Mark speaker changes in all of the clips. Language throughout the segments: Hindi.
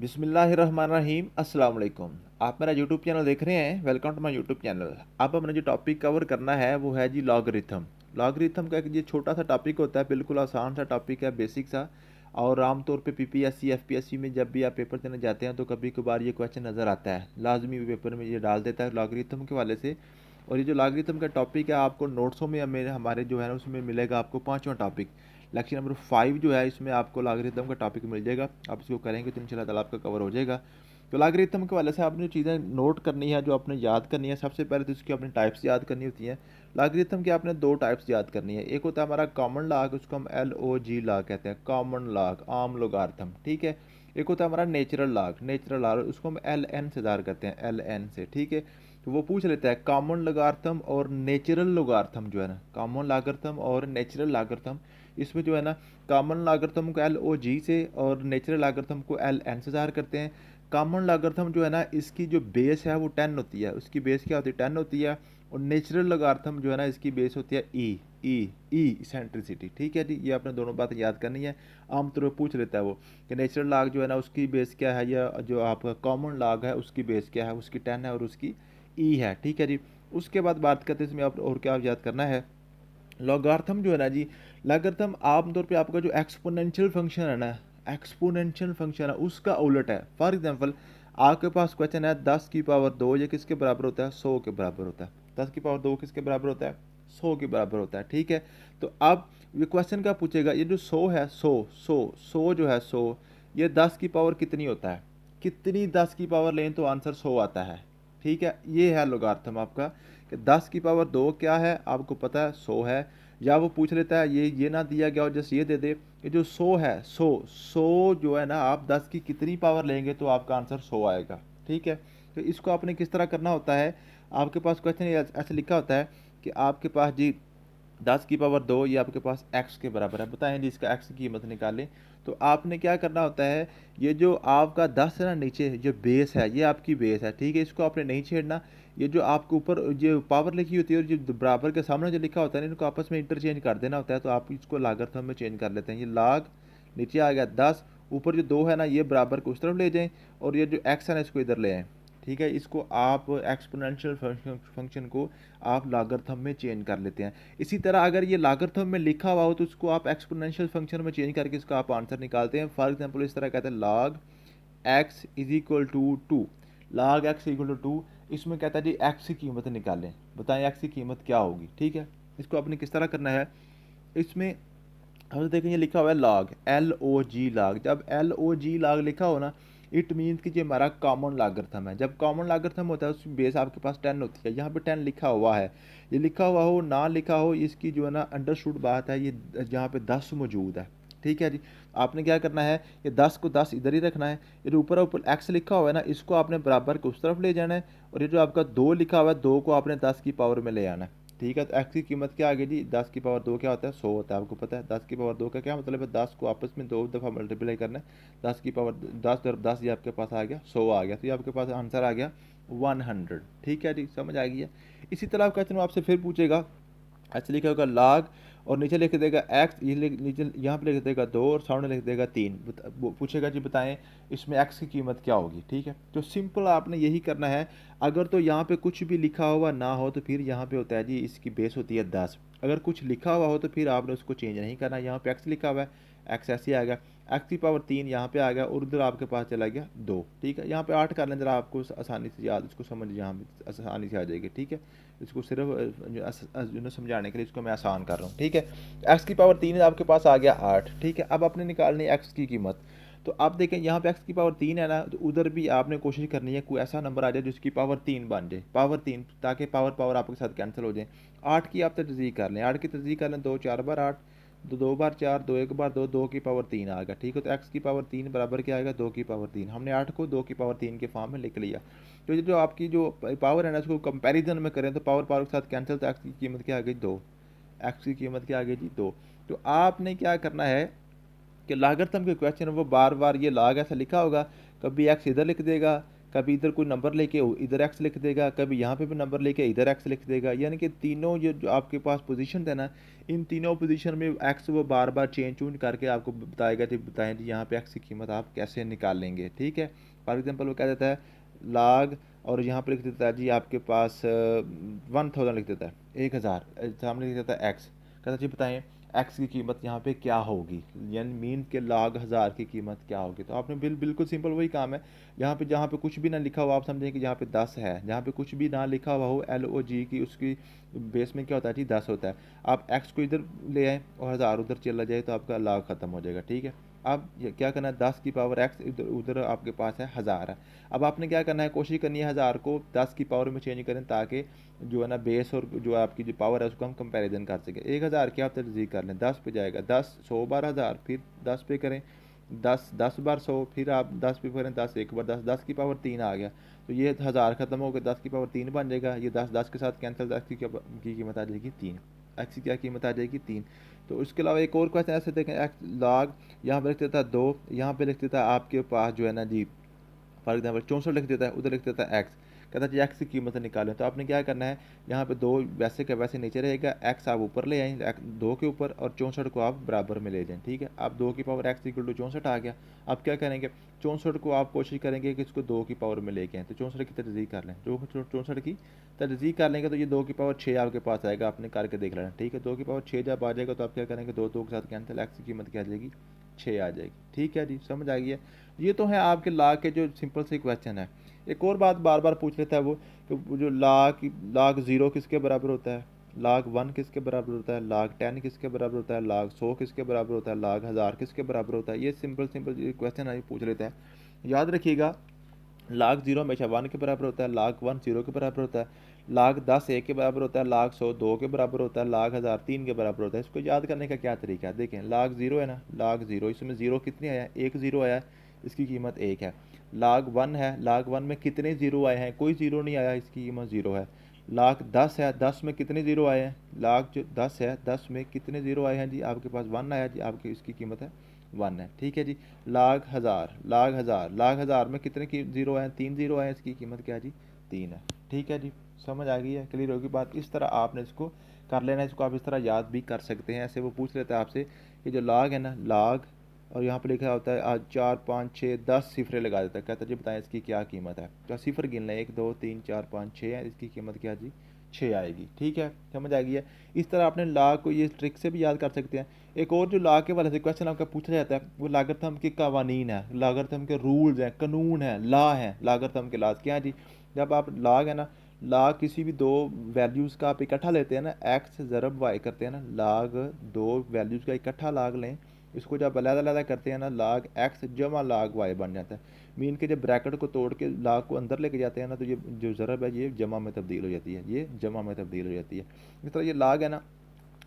Speaker 1: बिस्मिल्लाहिर्रहमानिर्रहीम अस्सलाम वालेकुम। आप मेरा यूट्यूब चैनल देख रहे हैं। Welcome to my YouTube channel. अब हमने जो टॉपिक कवर करना है वो है जी लॉगरिथम। लॉगरिथम का एक ये छोटा सा टॉपिक होता है, बिल्कुल आसान सा टॉपिक है, बेसिक सा। और आमतौर पे पीपीएससी एफपीएससी में जब भी आप पेपर देने जाते हैं तो कभी कभार ये क्वेश्चन नज़र आता है, लाजमी पेपर में ये डाल देता है लॉगरिथम के वाले से। और ये जो लॉगरिथम का टॉपिक है आपको नोट्सों में हमारे जो है ना उसमें मिलेगा आपको पाँचवा टॉपिक। लेक्चर नंबर 5 जो है इसमें आपको लॉगरिथम का टॉपिक मिल जाएगा। आप इसको करेंगे तो इंशाल्लाह ताला आपका कवर हो जाएगा। तो लॉगरिथम के वाले से आपने जो चीज़ें नोट करनी है, जो आपने याद करनी है, सबसे पहले तो इसकी अपनी टाइप्स याद करनी होती हैं। लॉगरिथम की आपने दो टाइप्स याद करनी है। एक होता है हमारा कॉमन लॉग, उसको हम LOG लॉग कहते हैं, कॉमन लॉग, आम लोगार्थम, ठीक है। एक होता है हमारा नेचुरल लॉग, नेचुरल लॉग उसको हम LN से ज़ाहिर करते हैं, LN से, ठीक है। तो वो पूछ लेता है कॉमन लोगार्थम और नेचुरल लोगार्थम जो है ना, कॉमन लॉगरिथम और नेचुरल लॉगरिथम, इसमें जो है ना कॉमन लॉगरिथम को LOG से और नेचुरल लॉगरिथम को LN से ज़ाहिर करते हैं। कॉमन लॉगरिथम जो है ना इसकी जो बेस है वो 10 होती है, उसकी बेस क्या होती है, 10 होती है। और नेचुरल लॉगरिथम जो है ना इसकी बेस होती है ई इसेंट्रिसिटी, ठीक है जी। ये आपने दोनों बातें याद करनी है। आमतौर पर पूछ लेता है वो कि नेचुरल लॉग जो है ना उसकी बेस क्या है, या जो आपका कॉमन लॉग है उसकी बेस क्या है, उसकी 10 है और उसकी ई है, ठीक है जी। उसके बाद बात करते हैं इसमें आप और क्या याद करना है। लॉगरिथम जो है ना जी, लॉगरिथम आमतौर पे आपका जो एक्सपोनेंशियल फंक्शन है ना, एक्सपोनेंशियल फंक्शन है उसका उलट है। फॉर एग्जांपल आपके पास क्वेश्चन है 10 की पावर 2 ये किसके बराबर होता है, 100 के बराबर होता है। 10 की पावर 2 किसके बराबर होता है, 100 के बराबर होता है, ठीक है। तो अब ये क्वेश्चन क्या पूछेगा, ये जो 100 है, 100 जो है 100, ये 10 की पावर कितनी होता है, कितनी 10 की पावर लें तो आंसर 100 आता है, ठीक है। ये है लोगार्थम आपका कि 10 की पावर 2 क्या है आपको पता है 100 है। या वो पूछ लेता है ये ना दिया गया और जस्ट ये दे दे कि जो 100 है, 100 जो है ना आप 10 की कितनी पावर लेंगे तो आपका आंसर 100 आएगा, ठीक है। तो इसको आपने किस तरह करना होता है, आपके पास क्वेश्चन ऐसे लिखा होता है कि आपके पास जी 10 की पावर 2 ये आपके पास x के बराबर है, बताएं जी इसका x की कीमत निकालें। तो आपने क्या करना होता है, ये जो आपका 10 है ना नीचे जो बेस है ये आपकी बेस है, ठीक है, इसको आपने नहीं छेड़ना। ये जो आपके ऊपर जो पावर लिखी होती है और जो बराबर के सामने जो लिखा होता है इनको आपस में इंटरचेंज कर देना होता है। तो आप इसको लागर्थम में चेंज कर लेते हैं। ये लाग नीचे आ गया 10, ऊपर जो 2 है ना ये बराबर को उस तरफ ले जाएं और ये जो x है ना इसको इधर ले आएँ, ठीक है। इसको आप एक्सपोनेंशियल फंक्शन को आप लॉगरिथम में चेंज कर लेते हैं। इसी तरह अगर ये लॉगरिथम में लिखा हुआ हो तो उसको आप एक्सपोनेंशियल फंक्शन में चेंज करके इसका आप आंसर निकालते हैं। फॉर एग्जांपल इस तरह कहते हैं log x is equal to 2, log x equal to 2, इसमें कहता है जी x की कीमत निकालें, बताएं x की कीमत क्या होगी, ठीक है। इसको आपने किस तरह करना है, इसमें हम देखें ये लिखा हुआ है log, LOG log। जब LOG log लिखा हो ना इट मीन्स कि ये हमारा कॉमन लॉगरिथम है। जब कॉमन लॉगरिथम होता है उसकी बेस आपके पास 10 होती है, यहाँ पे 10 लिखा हुआ है, ये लिखा हुआ हो ना लिखा हो इसकी जो है ना अंडरस्टूड बात है, ये यहाँ पे 10 मौजूद है, ठीक है जी। आपने क्या करना है, ये 10 को 10 इधर ही रखना है। ये ऊपर ऊपर x लिखा हुआ है ना इसको आपने बराबर को उस तरफ ले जाना है। और ये जो आपका 2 लिखा हुआ है 2 को आपने 10 की पावर में ले आना है, ठीक है। तो x की कीमत क्या आ गई जी, 10 की पावर 2 क्या होता है, 100 होता है, आपको पता है। 10 की पावर 2 का क्या मतलब है, 10 को आपस में 2 दफ़ा मल्टीप्लाई करना है। 10 ये आपके पास आ गया 100 आ गया, तो ये आपके पास आंसर आ गया 100, ठीक है जी, समझ आ गई है। इसी तरह क्वेश्चन आपसे फिर पूछेगा, ऐसे लिखा होगा लाग और नीचे लिख देगा एक्स, ये नीचे यहाँ पे लिख देगा 2 और सामने लिख देगा 3। पूछेगा जी बताएं इसमें एक्स की कीमत क्या होगी, ठीक है। तो सिंपल आपने यही करना है। अगर तो यहाँ पे कुछ भी लिखा हुआ ना हो तो फिर यहाँ पे होता है जी इसकी बेस होती है 10। अगर कुछ लिखा हुआ हो तो फिर आपने उसको चेंज नहीं करना। यहाँ पे एक्स लिखा हुआ है, एक्स ऐसे ही आ गया, x की पावर 3 यहाँ पे आ गया और उधर आपके पास चला गया 2, ठीक है। यहाँ पे 8 कर लें जरा, आपको आसानी से याद इसको समझ यहाँ पे आसानी से आ जाएगी, ठीक है। इसको सिर्फ समझाने के लिए इसको मैं आसान कर रहा हूँ, ठीक है। x की पावर 3 आपके पास आ गया 8, ठीक है। अब आपने निकालनी है x की कीमत। तो आप देखें यहाँ पे x की पावर 3 है ना, तो उधर भी आपने कोशिश करनी है कोई ऐसा नंबर आ जाए जिसकी पावर 3 बन जाए, पावर 3, ताकि पावर पावर आपके साथ कैंसिल हो जाए। 8 की आप तजदीद कर लें, 8 की तजदीद कर लें, 2 4 बार 8, 2 बार 4, 2 1 बार 2, 2 की पावर 3 आ गया, ठीक है। तो x की पावर 3 बराबर क्या आएगा, 2 की पावर 3। हमने 8 को 2 की पावर 3 के फॉर्म में लिख लिया। तो ये जो आपकी जो पावर है ना इसको कंपैरिजन में करें तो पावर पावर के साथ कैंसिल, तो एक्स की कीमत क्या आ गई 2, एक्स की कीमत क्या आ गई जी 2। तो आपने क्या करना है कि लॉगरिथम के क्वेश्चन वो बार बार ये लॉग ऐसा लिखा होगा, कभी एक्स इधर लिख देगा, कभी इधर कोई नंबर लेके इधर एक्स लिख देगा, कभी यहाँ पे भी नंबर लेके इधर एक्स लिख देगा। यानी कि तीनों जो आपके पास पोजीशन है ना, इन तीनों पोजीशन में एक्स वो बार बार चेंज चूंज करके आपको बताएगा कि बताएं जी यहाँ पे एक्स की कीमत आप कैसे निकालेंगे। ठीक है, फॉर एग्जाम्पल वो क्या देता है लाग, और यहाँ पे लिख देता है जी आपके पास 1000 लिख देता है, 1000, सामने लिख देता है एक्स, कहता जी बताएं एक्स की कीमत यहाँ पे क्या होगी, यानी मीन के लाग 1000 की कीमत क्या होगी। तो आपने बिल्कुल सिंपल वही काम है। यहाँ पे जहाँ पे कुछ भी ना लिखा हुआ आप समझें कि यहाँ पे 10 है, जहाँ पे कुछ भी ना लिखा हुआ हो LOG की, उसकी बेस में क्या होता है जी 10 होता है। आप एक्स को इधर ले आए और 1000 उधर चला जाए तो आपका लाग ख़त्म हो जाएगा। ठीक है, अब क्या करना है 10 की पावर एक्स, इधर उधर आपके पास है 1000 है। अब आपने क्या करना है, कोशिश करनी है 1000 को 10 की पावर में चेंज करें ताकि जो है ना बेस और जो आपकी जो पावर है उसको हम कंपैरिजन कर सकें। 1000 की आप तजदीक कर लें 10 पे जाएगा, 10 100 बार 1000, फिर 10 पे करें 10 10 बार 100, फिर आप 10 पे करें 10 एक बार 10, 10 की पावर 3 आ गया, तो ये 1000 ख़त्म हो गया, 10 की पावर 3 बन जाएगा। ये 10 10 के साथ कैंसिल, 10 की कीमत आ जाएगी 3, एक्स की क्या कीमत आ जाएगी 3। तो उसके अलावा एक और क्वेश्चन ऐसे देखें, एक्स लॉग यहाँ पे लिख देता है 2, यहाँ पे लिख देता है आपके पास जो है ना जी फॉर एग्जाम्पल 64 लिख देता है, उधर लिख देता है एक्स, कहता है जी एक्स की कीमत निकालें। तो आपने क्या करना है, यहाँ पे 2 वैसे का वैसे नीचे रहेगा, एक्स आप ऊपर ले आए 2 के ऊपर, और 64 को आप बराबर में ले जाएं। ठीक है, अब 2 की पावर एक्स इक्वल टू 64 आ गया। अब क्या करेंगे 64 को आप कोशिश करेंगे कि इसको 2 की पावर में लेके आएँ, तो 64 की तजदीक कर लें, जो 64 की तजदीक कर लेंगे तो ये 2 की पावर 6 आपके पास आएगा, आपने करके देख लेना। ठीक है, 2 की पावर 6 जब आ जाएगा तो आप क्या करेंगे 2 2 के साथ कैंसिल, एक्स की कीमत क्या आ जाएगी 6 आ जाएगी। ठीक है जी, समझ आ गई है। ये तो है आपके ला के जो सिंपल से क्वेश्चन है। एक और बात बार बार पूछ लेता है वो कि वो जो लाग 0 किसके बराबर होता है, लाग 1 किसके बराबर होता है, लाग 10 किसके बराबर होता है, लाग 100 किसके बराबर होता है, लाग 1000 किसके बराबर होता है। ये सिंपल सिंपल क्वेश्चन है पूछ लेते हैं। याद रखिएगा लाग 0 हमेशा 1 के बराबर होता है, लाग 1 0 के बराबर होता है, लाग 10 1 के बराबर होता है, लाग 100 2 के बराबर होता है, लाग 1000 3 के बराबर होता है। इसको याद करने का क्या तरीका है, देखें लाग 0 है ना, लाग 0 इसमें 0 कितने आया है, 1 0 आया है, इसकी कीमत 1 है। लाग 1 है, लाग 1 में कितने 0 आए हैं, कोई 0 नहीं आया, इसकी कीमत 0 है। लाग 10 है, 10 में कितने 0 आए हैं, लाग जो 10 है 10 में कितने 0 आए हैं जी, आपके पास 1 आया जी, आपकी इसकी कीमत है 1 है। ठीक है जी, लाग 1000, लाग 1000, लाग 1000 में कितने की 0 आए, 3 0 आए, इसकी कीमत क्या जी 3 है। ठीक है जी, समझ आ गई है, क्लियर होगी बात। इस तरह आपने इसको कर लेना है, इसको आप इस तरह याद भी कर सकते हैं। ऐसे वो पूछ लेता है आपसे कि जो लाग है ना, लाग और यहाँ पे लिखा होता है आज 4 5 6 10 सिफरे लगा देता है, कहता है जी बताएं इसकी क्या कीमत है। तो सिफर गिन लें 1 2 3 4 5 6 है, इसकी कीमत क्या जी 6 आएगी। ठीक है, समझ आ गई है। इस तरह आपने ला को ये ट्रिक से भी याद कर सकते हैं। एक और जो ला के वाले से क्वेश्चन आपका पूछा जाता है वो लागरथम के कवानीन है, लागरथम के रूल्स हैं, कानून है, ला है, लागरथम के लाज क्या है जी। जब आप लाग है ना, लाग किसी भी दो वैल्यूज़ का आप इकट्ठा लेते हैं ना, एक्स ज़रब वाई करते हैं ना, लाग दो वैल्यूज़ का इकट्ठा लाग लें, इसको जब अलग-अलग करते हैं ना, लाग एक्स जमा लाग वाई बन जाता है। मीन के जब ब्रैकेट को तोड़ के लाग को अंदर लेके जाते हैं ना, तो ये जो ज़रब है ये जमा में तब्दील हो जाती है, ये जमा में तब्दील हो जाती है। इस तरह ये लाग है ना,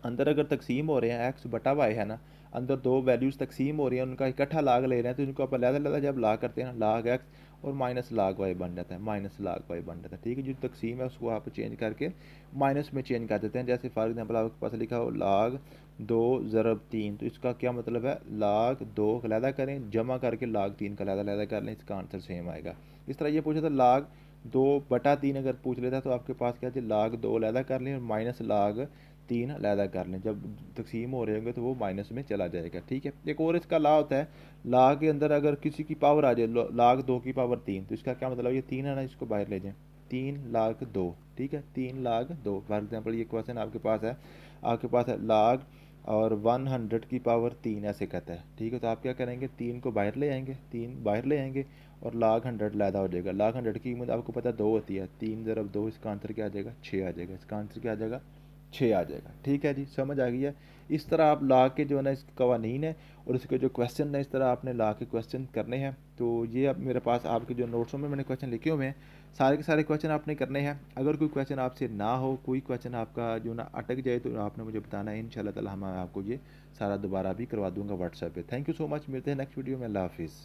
Speaker 1: अंदर अगर तकसीम हो रहे हैं एक्स बटा वाई है ना, अंदर दो वैल्यूज़ तकसीम हो रही हैं, उनका इकट्ठा लाग ले रहे हैं, तो इनको आप अलग-अलग जब लाग करते हैं ना, लाग एक्स और माइनस लाग वाई बन जाता है, माइनस लाग वाई बन जाता है। ठीक है, जो तकसीम है उसको आप चेंज करके माइनस में चेंज कर देते हैं। जैसे फॉर एग्जांपल आपके पास लिखा हो लाग 2 ज़रब 3, तो इसका क्या मतलब है, लाग 2 का अलहदा करें, जमा करके लाग 3 का अलहदा कर लें, इसका आंसर सेम आएगा। इस तरह ये पूछा था लाग 2 बटा 3 अगर पूछ लेता तो आपके पास क्या है, लाग 2 अलहदा कर लें और माइनस लाग 3 अलहदा कर लें, जब तकसीम हो रहे होंगे तो वो माइनस में चला जाएगा। ठीक है, एक और इसका ला होता है, ला के अंदर अगर किसी की पावर आ जाए, लाग 2 की पावर 3, तो इसका क्या मतलब, ये 3 है ना, इसको बाहर ले जाएं, 3 लाग 2। ठीक है, 3 लाग 2, फॉर एग्जाम्पल ये क्वेश्चन आपके पास है, आपके पास है लाग और 100 की पावर 3 ऐसे कहता है। ठीक है, तो आप क्या करेंगे 3 को बाहर ले आएंगे, 3 बाहर ले आएंगे और लाग 100 लैदा हो जाएगा। लाग 100 की कीमत आपको पता 2 होती है, 3 ज़रब 2, इसका आंसर क्या आ जाएगा 6 आ जाएगा, इसका आंसर क्या आ जाएगा 6 आ जाएगा। ठीक है जी, समझ आ गई है। इस तरह आप ला के जो है ना इस कवानीन है और इसके जो क्वेश्चन है, इस तरह आपने ला के क्वेश्चन करने हैं। तो ये अब मेरे पास आपके जो नोट्सों में मैंने क्वेश्चन लिखे हुए हैं, सारे के सारे क्वेश्चन आपने करने हैं। अगर कोई क्वेश्चन आपसे ना हो, कोई क्वेश्चन आपका जो ना अटक जाए, तो आपने मुझे बताना है, इंशाल्लाह ताला हम आपको ये सारा दोबारा भी करवा दूंगा व्हाट्सएप पे। थैंक यू सो मच, मिलते हैं नेक्स्ट वीडियो में, अल्लाह हाफिज़।